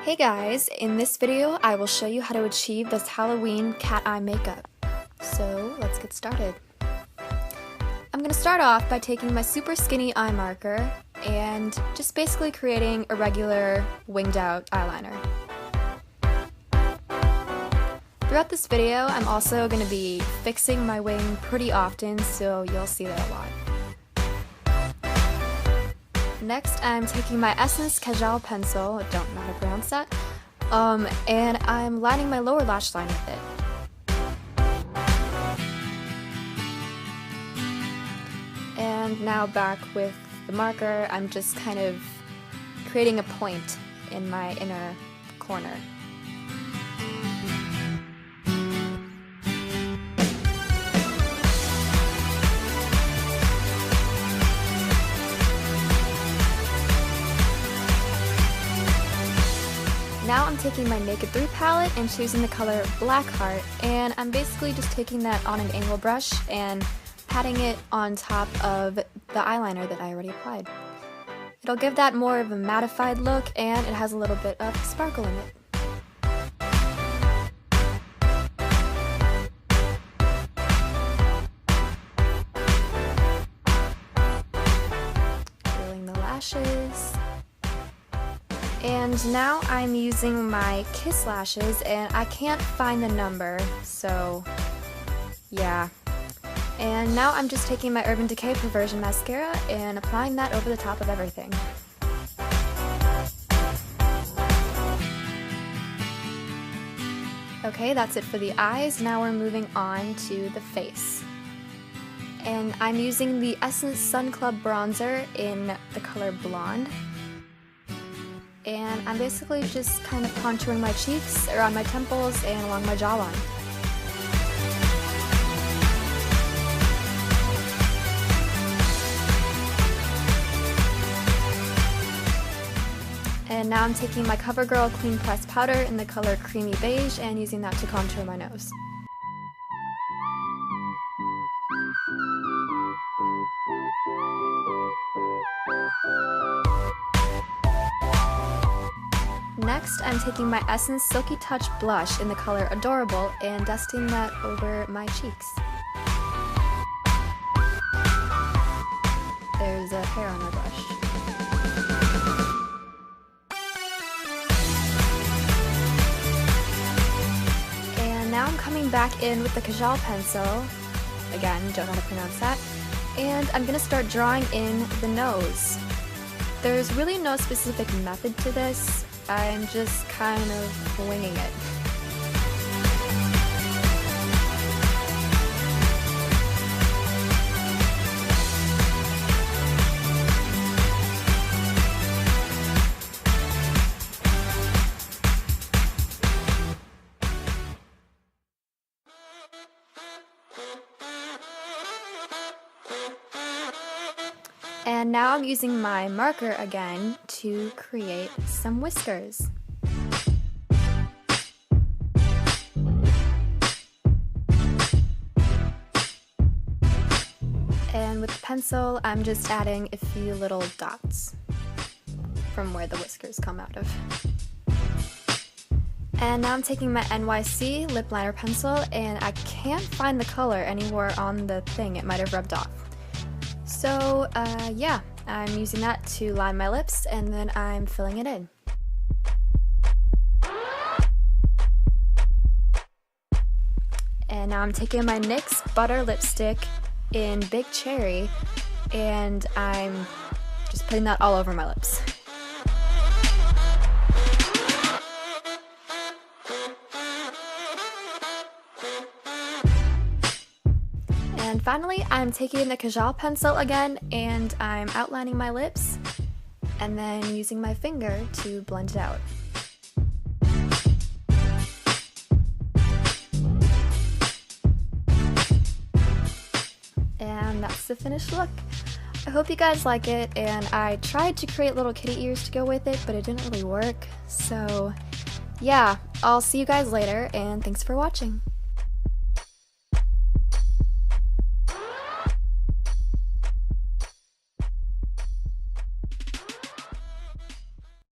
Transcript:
Hey guys, in this video I will show you how to achieve this Halloween cat eye makeup. So let's get started. I'm going to start off by taking my super skinny eye marker and just basically creating a regular winged out eyeliner. Throughout this video I'm also going to be fixing my wing pretty often, so you'll see that a lot. Next, I'm taking my Essence Kajal pencil, I don't know how to pronounce that, and I'm lining my lower lash line with it. And now back with the marker, I'm just kind of creating a point in my inner corner. Now I'm taking my Naked 3 palette and choosing the color Blackheart, and I'm basically just taking that on an angle brush and patting it on top of the eyeliner that I already applied. It'll give that more of a mattified look, and it has a little bit of sparkle in it. Filling the lashes. And now I'm using my Kiss lashes, and I can't find the number, so yeah. And now I'm just taking my Urban Decay Perversion mascara and applying that over the top of everything. Okay, that's it for the eyes. Now we're moving on to the face. And I'm using the Essence Sun Club bronzer in the color Blonde. And I'm basically just kind of contouring my cheeks, around my temples, and along my jawline. And now I'm taking my CoverGirl Clean Pressed Powder in the color Creamy Beige and using that to contour my nose. Next, I'm taking my Essence Silky Touch blush in the color Adorable and dusting that over my cheeks. There's a hair on my brush. And now I'm coming back in with the Kajal pencil. Again, don't know how to pronounce that. And I'm going to start drawing in the nose. There's really no specific method to this. I'm just kind of winging it. And now I'm using my marker again to create some whiskers. And with the pencil, I'm just adding a few little dots from where the whiskers come out of. And now I'm taking my N.Y.C Lip Liner pencil, and I can't find the color anywhere on the thing. It might have rubbed off. So yeah, I'm using that to line my lips, and then I'm filling it in. And now I'm taking my NYX Butter Lipstick in Big Cherry, and I'm just putting that all over my lips. And finally, I'm taking the Kajal pencil again, and I'm outlining my lips, and then using my finger to blend it out. And that's the finished look. I hope you guys like it, and I tried to create little kitty ears to go with it, but it didn't really work. So yeah, I'll see you guys later, and thanks for watching.